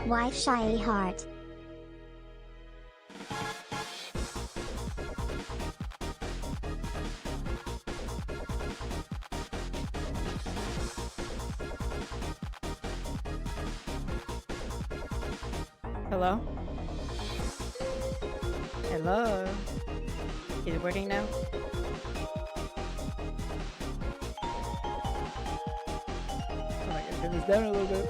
Why shy heart? Hello? Hello? Is it working now? Oh, I gotta turn this down a little bit.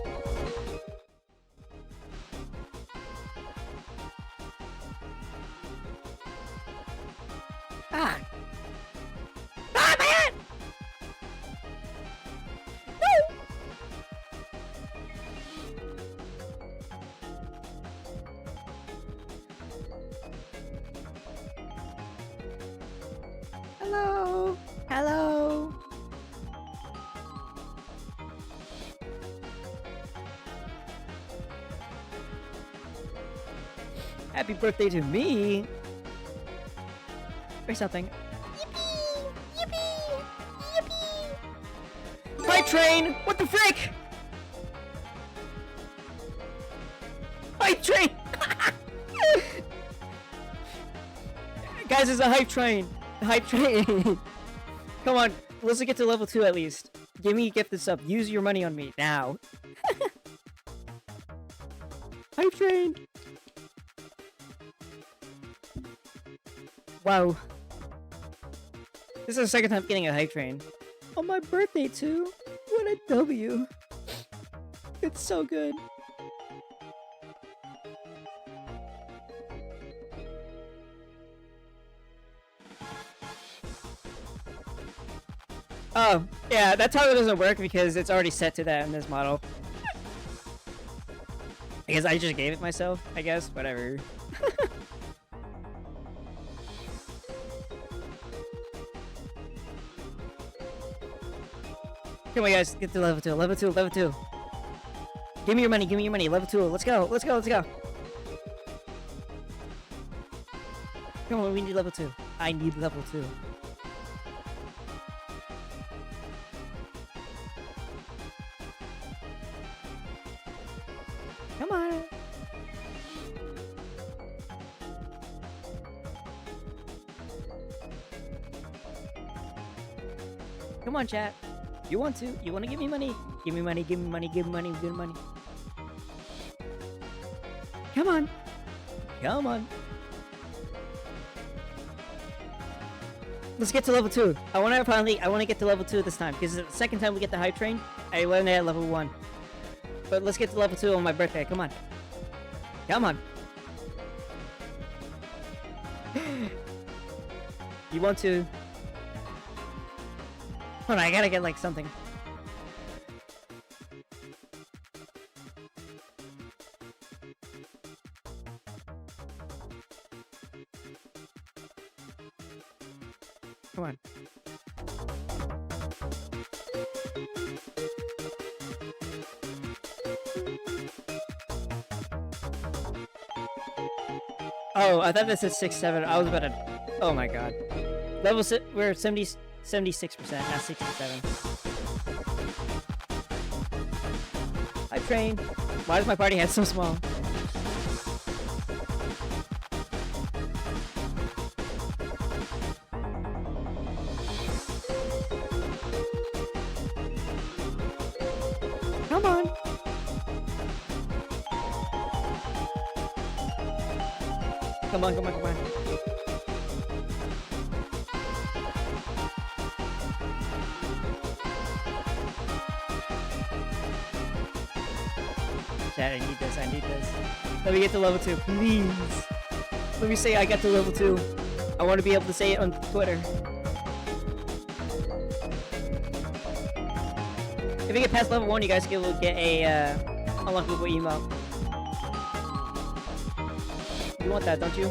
Ah! Ah, my hand! No! Hello? Hello? Happy birthday to me! Or something. Yippee! Yippee! Yippee! Hype train! What the frick? Hype train! Guys, it's a hype train! Hype train! Come on, let's get to level 2 at least. Give me a gift this up. Use your money on me now. Hype train! Wow. This is the second time getting a hype train. On my birthday too. What a W. It's so good. Oh, yeah, that toggle doesn't work because it's already set to that in this model. I guess I just gave it myself, I guess. Whatever. Come on, guys, get to level 2, level 2, level 2. Give me your money, level 2, let's go, let's go, let's go. Come on, we need level 2. I need level 2. Come on. Come on, chat. You want to? You want to give me money? Give me money, give me money, give me money, give me money. Come on. Come on. Let's get to level 2. I want to get to level 2 this time because it's the second time we get the hype train. I learned at level 1. But let's get to level 2 on my birthday. Come on. Come on. You want to? Hold on, I gotta get like something. Come on. Oh, I thought this said 6, 7. I was about to. Oh my god. Level we're 76%, not 67. I train. Why does my party head so small? Come on. Come on, come on, come on. Chat, I need this, I need this. Let me get to level 2, please. Let me say I got to level 2. I want to be able to say it on Twitter. If we get past level 1, you guys will get a unlockable emote. You want that, don't you?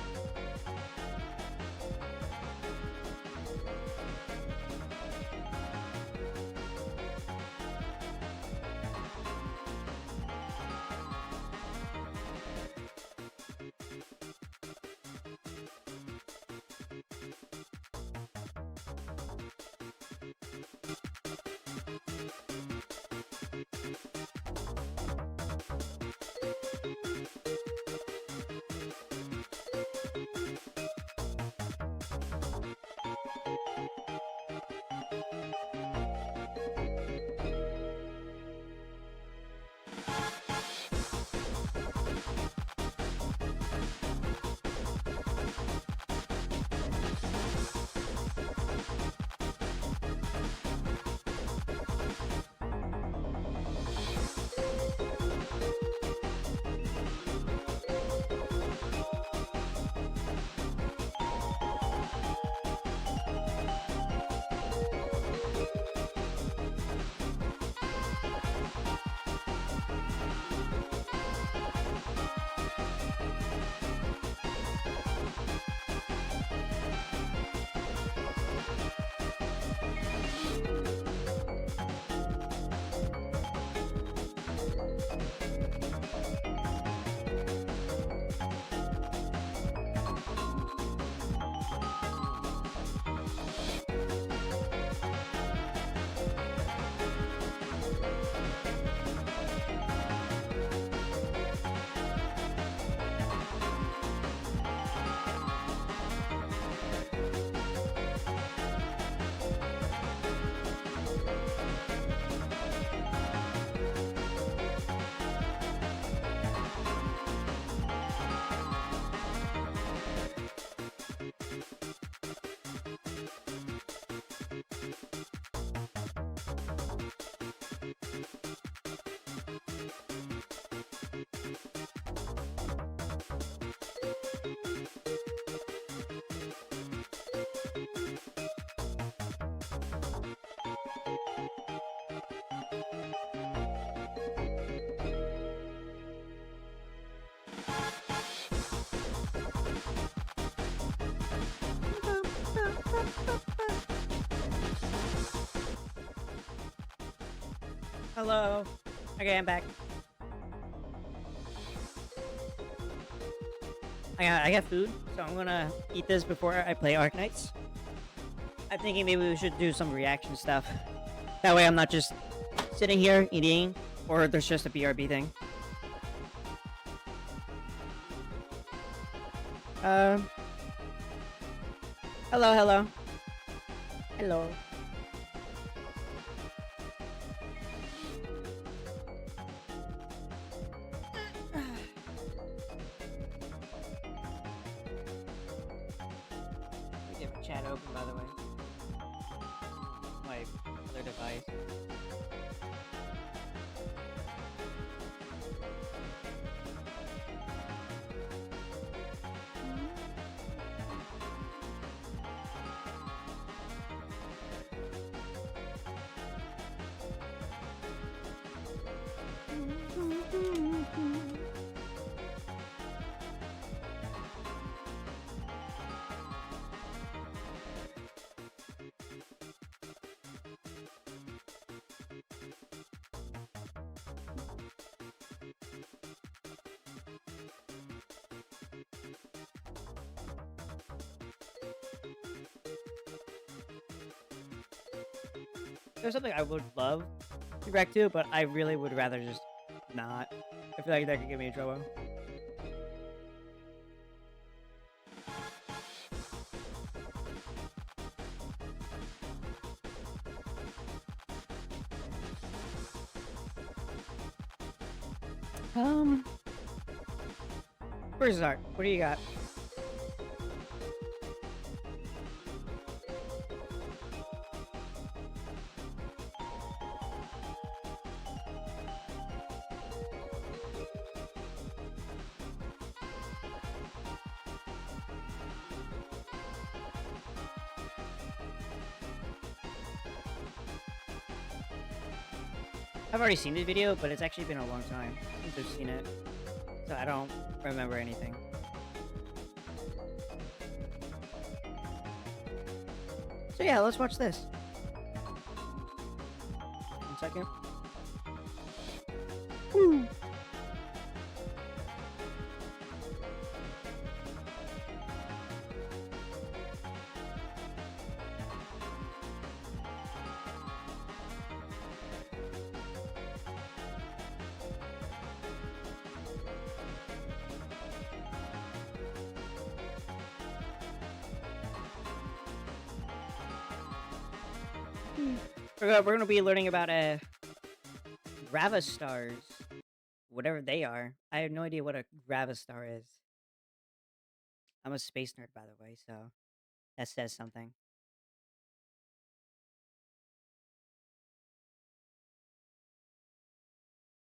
Hello. Okay, I'm back. I got food, so I'm gonna eat this before I play Arknights. I'm thinking maybe we should do some reaction stuff. That way I'm not just sitting here eating, or there's just a BRB thing. Hello, hello. Hello. Let me get my chat open, by the way. My other device. There's something I would love to react to, but I really would rather just not. I feel like that could get me in trouble. Where's Zark? What do you got? I've already seen the video, but it's actually been a long time since I've seen it, so I don't remember anything. So yeah, let's watch this. 1 second. Woo. We're gonna be learning about Gravastars, whatever they are. I have no idea what a Gravistar is. I'm a space nerd, by the way, so that says something.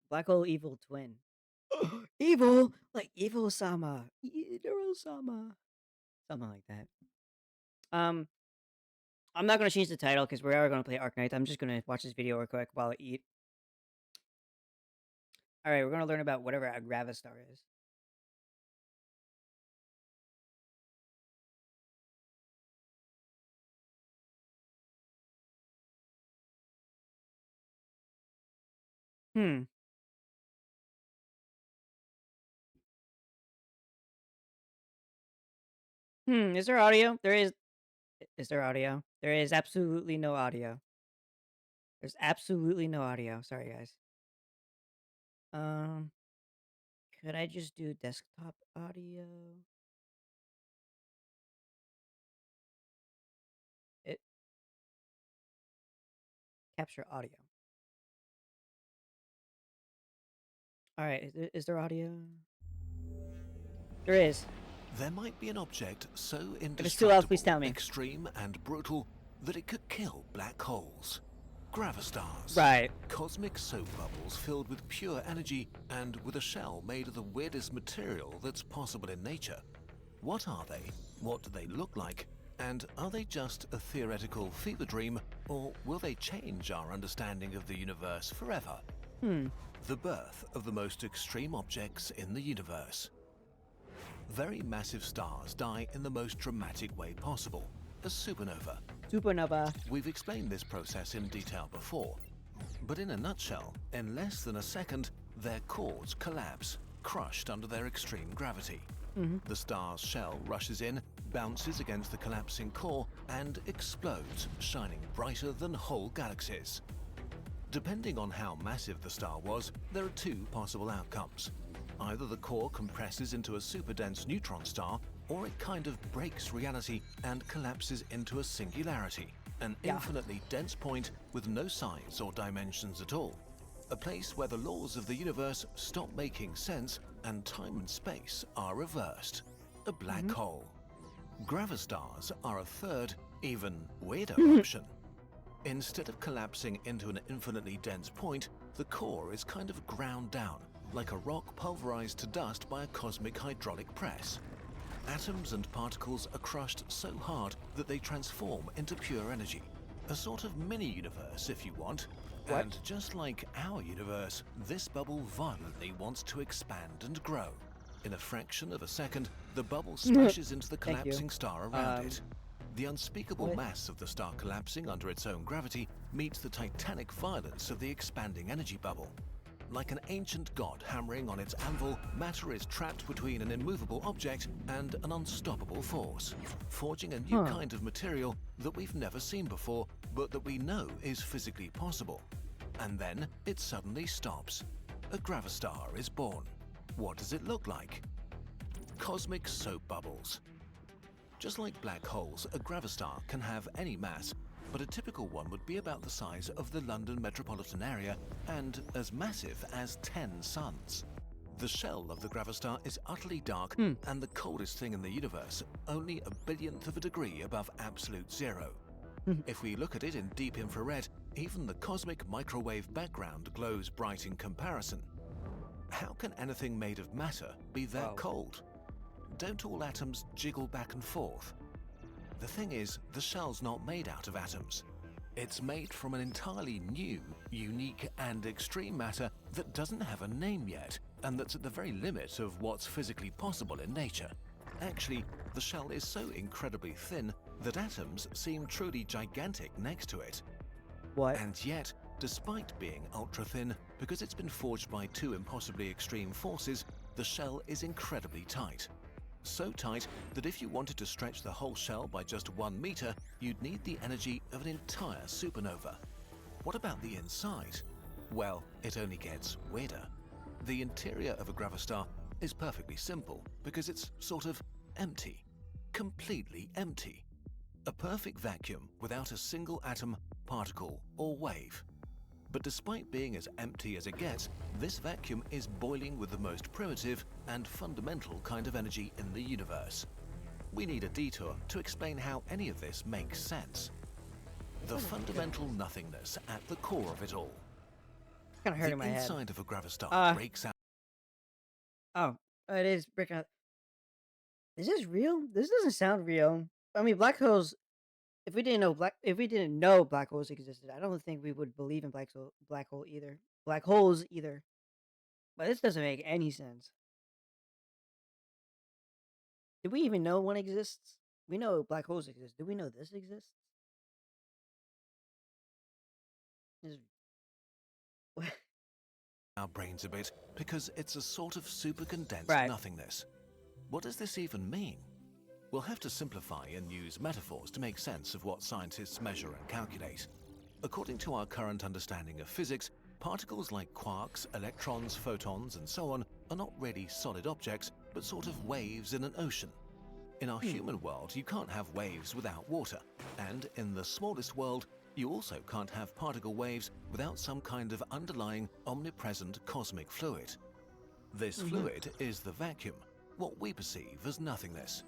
Black hole evil twin. Evil, like Evil Sama, Evil Sama, something like that. I'm not gonna change the title because we are gonna play Arknight. I'm just gonna watch this video real quick while I eat. All right, we're gonna learn about whatever a Gravistar is. Is there audio? There is. Is there audio? There is absolutely no audio. There's absolutely no audio. Sorry, guys. Could I just do desktop audio? It capture audio. All right, is there audio? There is. There might be an object so If it's too loud, please tell indestructible, me. extreme, and brutal that it could kill black holes. Gravastars. Right. Cosmic soap bubbles filled with pure energy and with a shell made of the weirdest material that's possible in nature. What are they? What do they look like? And are they just a theoretical fever dream, or will they change our understanding of the universe forever? The birth of the most extreme objects in the universe. Very massive stars die in the most dramatic way possible, a supernova. Supernova. We've explained this process in detail before. But in a nutshell, in less than a second, their cores collapse, crushed under their extreme gravity. The star's shell rushes in, bounces against the collapsing core, and explodes, shining brighter than whole galaxies. Depending on how massive the star was, there are two possible outcomes. Either the core compresses into a super-dense neutron star, or it kind of breaks reality and collapses into a singularity, an infinitely dense point with no size or dimensions at all. A place where the laws of the universe stop making sense and time and space are reversed. A black hole. Gravastars are a third, even weirder option. Instead of collapsing into an infinitely dense point, the core is kind of ground down, like a rock pulverized to dust by a cosmic hydraulic press. Atoms and particles are crushed so hard that they transform into pure energy. A sort of mini-universe, if you want. What? And just like our universe, this bubble violently wants to expand and grow. In a fraction of a second, the bubble smashes into the Thank you. collapsing star around it. The unspeakable what? mass of the star collapsing under its own gravity meets the titanic violence of the expanding energy bubble. Like an ancient god hammering on its anvil, matter is trapped between an immovable object and an unstoppable force, forging a new kind of material that we've never seen before, but that we know is physically possible. And then it suddenly stops. A gravastar is born. What does it look like? Cosmic soap bubbles. Just like black holes, a gravastar can have any mass, but a typical one would be about the size of the London metropolitan area and as massive as 10 suns. The shell of the gravastar is utterly dark and the coldest thing in the universe, only a billionth of a degree above absolute zero. If we look at it in deep infrared, even the cosmic microwave background glows bright in comparison. How can anything made of matter be that cold? Don't all atoms jiggle back and forth? The thing is, the shell's not made out of atoms. It's made from an entirely new, unique and extreme matter that doesn't have a name yet, and that's at the very limit of what's physically possible in nature. Actually, the shell is so incredibly thin that atoms seem truly gigantic next to it. What? And yet, despite being ultra-thin, because it's been forged by two impossibly extreme forces, the shell is incredibly tight. So tight that if you wanted to stretch the whole shell by just 1 meter, you'd need the energy of an entire supernova. What about the inside? Well, it only gets weirder. The interior of a gravastar is perfectly simple because it's sort of empty. Completely empty. A perfect vacuum without a single atom, particle, or wave. But despite being as empty as it gets, this vacuum is boiling with the most primitive and fundamental kind of energy in the universe. We need a detour to explain how any of this makes sense. The fundamental nothingness at the core of it all. Kind of hurting The my head. inside of a gravastar breaks out. Oh, it is breaking out. Is this real? This doesn't sound real. I mean, black holes. If we didn't know black holes existed, I don't think we would believe in black holes either. But this doesn't make any sense. Do we even know one exists? We know black holes exist. Do we know this exists? Our brains a bit because it's a sort of super condensed Right. nothingness. What does this even mean? We'll have to simplify and use metaphors to make sense of what scientists measure and calculate. According to our current understanding of physics, particles like quarks, electrons, photons, and so on are not really solid objects, but sort of waves in an ocean. In our human world, you can't have waves without water, and in the smallest world, you also can't have particle waves without some kind of underlying, omnipresent cosmic fluid. This fluid is the vacuum, what we perceive as nothingness.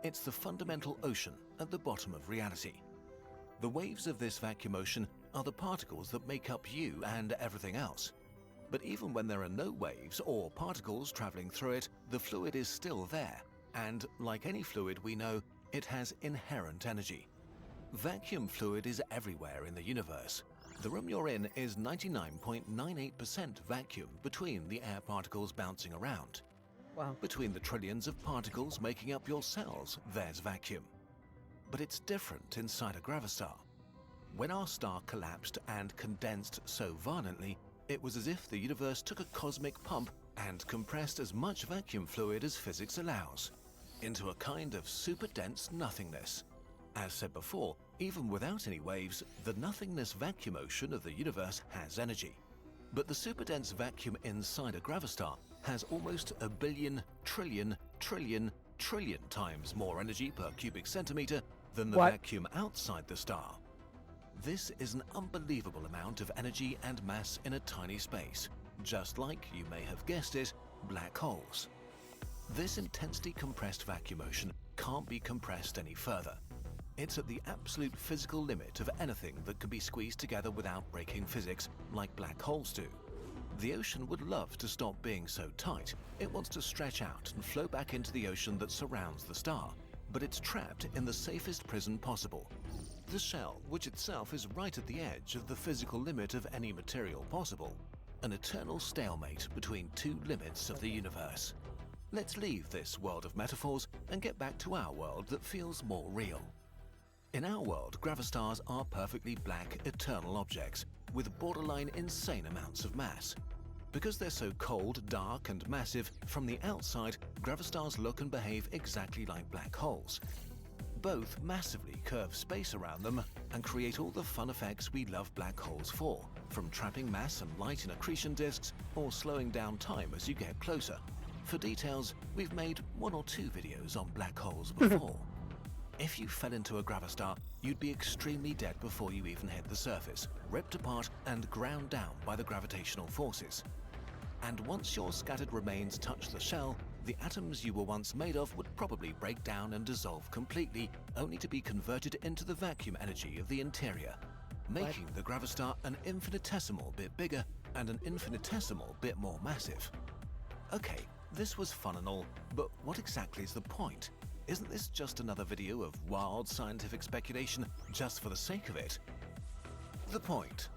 It's the fundamental ocean at the bottom of reality. The waves of this vacuum ocean are the particles that make up you and everything else. But even when there are no waves or particles traveling through it, the fluid is still there, and like any fluid we know, it has inherent energy. Vacuum fluid is everywhere in the universe. The room you're in is 99.98% vacuum between the air particles bouncing around. Wow. Between the trillions of particles making up your cells, there's vacuum. But it's different inside a gravastar. When our star collapsed and condensed so violently, it was as if the universe took a cosmic pump and compressed as much vacuum fluid as physics allows, into a kind of super dense nothingness. As said before, even without any waves, the nothingness vacuum ocean of the universe has energy. But the super dense vacuum inside a gravastar has almost a billion, trillion times more energy per cubic centimeter than the What? vacuum outside the star. This is an unbelievable amount of energy and mass in a tiny space, just like, you may have guessed it, black holes. This intensely compressed vacuum ocean can't be compressed any further. It's at the absolute physical limit of anything that can be squeezed together without breaking physics, like black holes do. The ocean would love to stop being so tight. It wants to stretch out and flow back into the ocean that surrounds the star, but it's trapped in the safest prison possible. The shell, which itself is right at the edge of the physical limit of any material possible. An eternal stalemate between two limits of the universe. Let's leave this world of metaphors and get back to our world that feels more real. In our world, gravastars are perfectly black, eternal objects with borderline insane amounts of mass. Because they're so cold, dark, and massive, from the outside, gravastars look and behave exactly like black holes. Both massively curve space around them and create all the fun effects we love black holes for, from trapping mass and light in accretion disks or slowing down time as you get closer. For details, we've made 1 or 2 videos on black holes before. If you fell into a gravastar, you'd be extremely dead before you even hit the surface, ripped apart and ground down by the gravitational forces. And once your scattered remains touch the shell, the atoms you were once made of would probably break down and dissolve completely, only to be converted into the vacuum energy of the interior, making the gravastar an infinitesimal bit bigger and an infinitesimal bit more massive. Okay, this was fun and all, but what exactly is the point? Isn't this just another video of wild scientific speculation just for the sake of it? The point.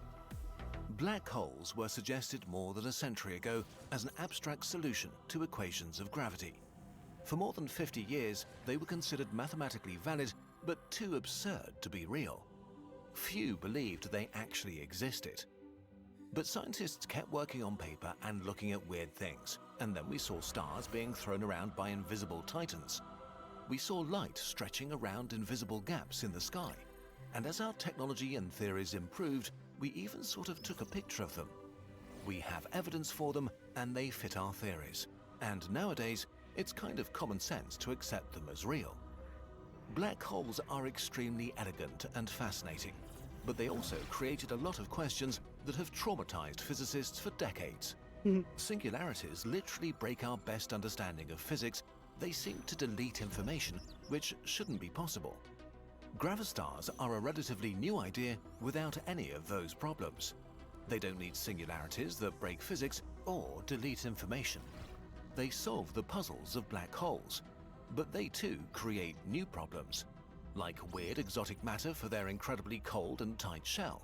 Black holes were suggested more than a century ago as an abstract solution to equations of gravity. For more than 50 years, they were considered mathematically valid, but too absurd to be real. Few believed they actually existed. But scientists kept working on paper and looking at weird things, and then we saw stars being thrown around by invisible titans. We saw light stretching around invisible gaps in the sky, and as our technology and theories improved, we even sort of took a picture of them. We have evidence for them, and they fit our theories. And nowadays, it's kind of common sense to accept them as real. Black holes are extremely elegant and fascinating, but they also created a lot of questions that have traumatized physicists for decades. Singularities literally break our best understanding of physics. They seem to delete information which shouldn't be possible. Gravastars are a relatively new idea without any of those problems. They don't need singularities that break physics or delete information. They solve the puzzles of black holes, but they too create new problems, like weird exotic matter for their incredibly cold and tight shell,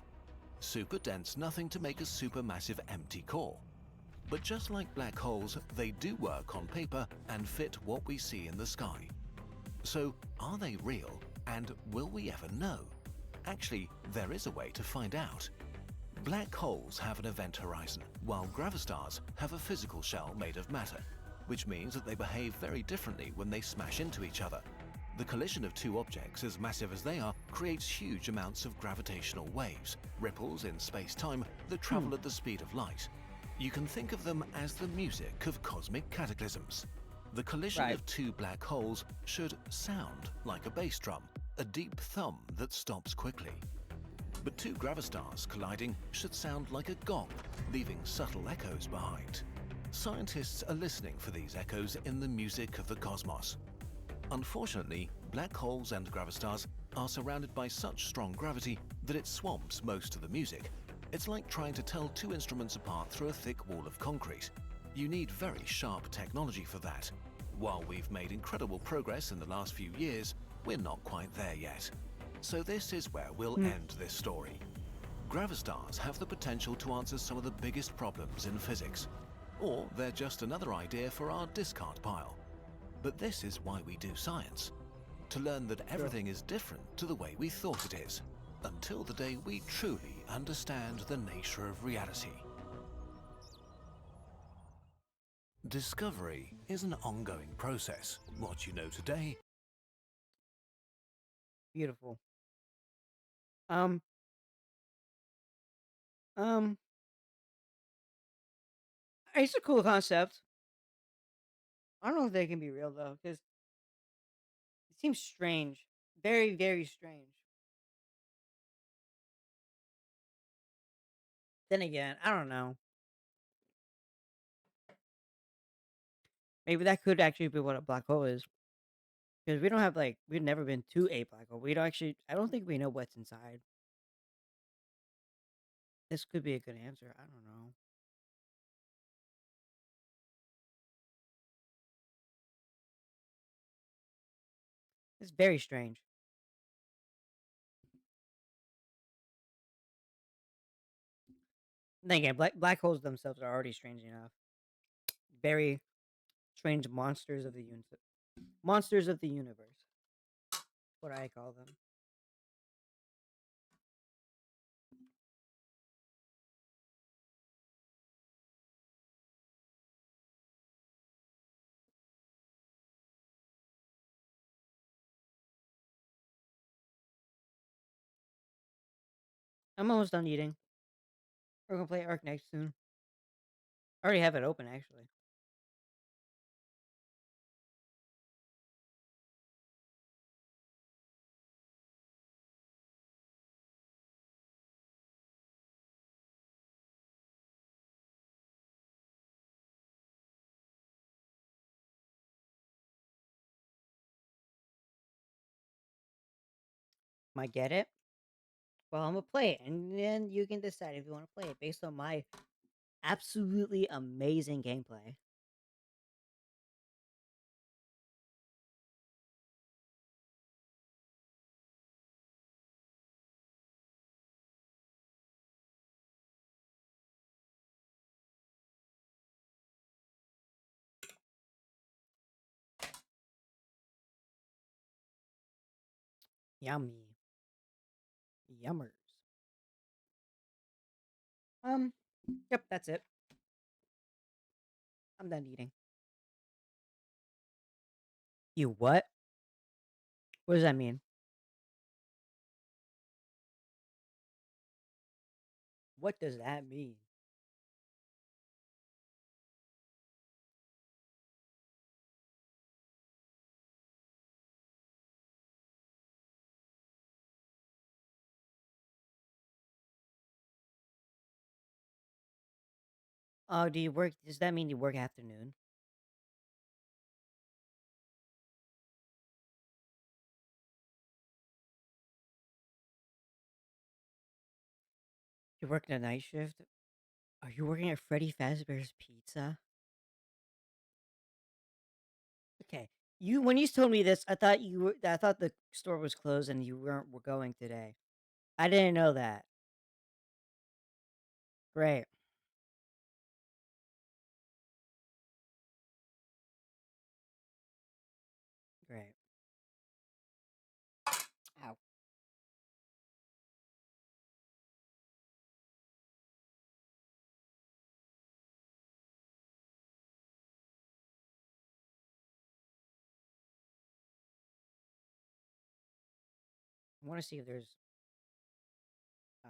super dense nothing to make a supermassive empty core. But just like black holes, they do work on paper and fit what we see in the sky. So, are they real, and will we ever know? Actually, there is a way to find out. Black holes have an event horizon, while gravastars have a physical shell made of matter, which means that they behave very differently when they smash into each other. The collision of two objects as massive as they are creates huge amounts of gravitational waves, ripples in space-time that travel at the speed of light. You can think of them as the music of cosmic cataclysms. The collision of two black holes should sound like a bass drum, a deep thump that stops quickly. But two gravastars colliding should sound like a gong, leaving subtle echoes behind. Scientists are listening for these echoes in the music of the cosmos. Unfortunately, black holes and gravastars are surrounded by such strong gravity that it swamps most of the music. It's like trying to tell two instruments apart through a thick wall of concrete. You need very sharp technology for that. While we've made incredible progress in the last few years, we're not quite there yet. So this is where we'll end this story. Gravastars have the potential to answer some of the biggest problems in physics. Or they're just another idea for our discard pile. But this is why we do science. To learn that everything is different to the way we thought it is. until the day we truly understand the nature of reality. Discovery is an ongoing process. What you know today Beautiful. Um, um, it's a cool concept. I don't know if they can be real though, because it seems strange. Very, very strange. Then again, I don't know. Maybe that could actually be what a black hole is. Because we don't have like we've never been to a black hole. We don't actually. I don't think we know what's inside. This could be a good answer. I don't know. It's very strange. Then again, black holes themselves are already strange enough. Very strange monsters of the universe. Monsters of the universe. What I call them. I'm almost done eating. We're gonna play Ark next soon. I already have it open actually. Might get it. Well, I'm gonna play it, and then you can decide if you want to play it based on my absolutely amazing gameplay. Yummy. Yummers. Um, yep, that's it. I'm done eating. You what? What does that mean? What does that mean? Oh, do you work? Does that mean you work afternoon? You work the night shift? Are you working at Freddy Fazbear's Pizza? Okay. You when you told me this, I thought you were. I thought the store was closed and you weren't were going today. I didn't know that. Great. Great. Ow. I want to see if there's. Uh,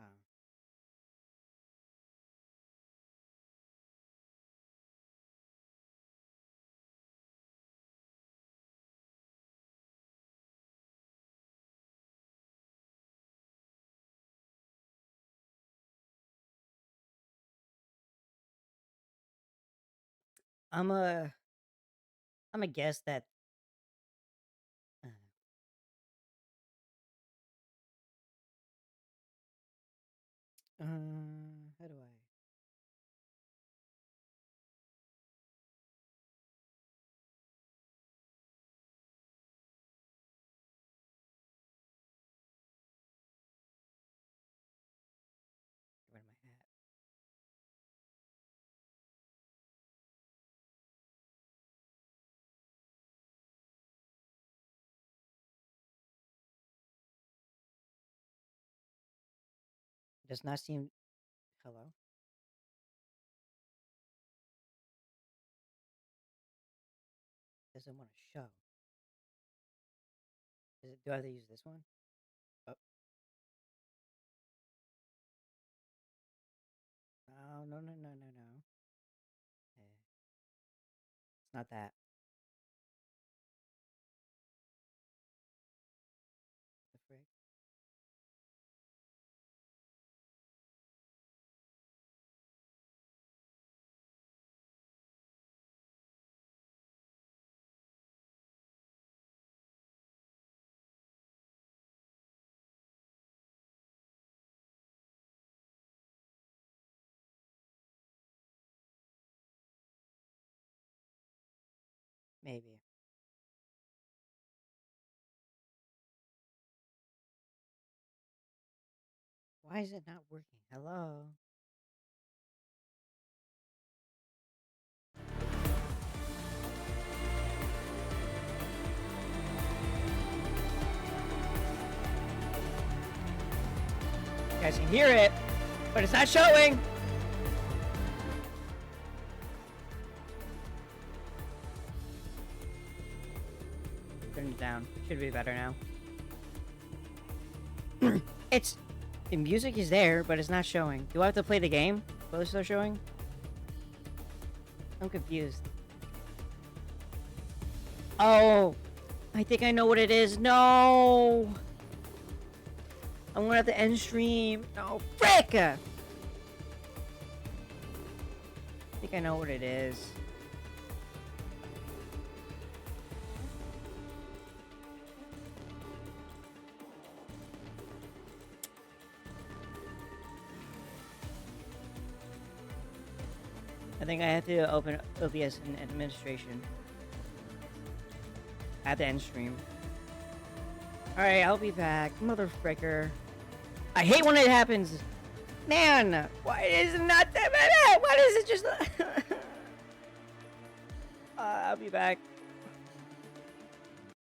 I'm a. I'm a guess that. Uh, how do I? Where am I at? Does not seem. Hello. Doesn't want to show. Do I have to use this one? Oh. No, no, no, no, no, no. Eh, It's not that. The frick? Maybe. Why is it not working? Hello? You guys can hear it, but it's not showing! Turn it down. Should be better now. It's... The music is there, but it's not showing. Do I have to play the game while it's still showing? I'm confused. Oh! I think I know what it is. No! I'm gonna have to end stream. No, frick! I think I know what it is. I think I have to open OBS in administration. At the end stream. Alright, I'll be back. Mother fricker. I hate when it happens. Man, why is it not that bad? Why is it just... I'll be back.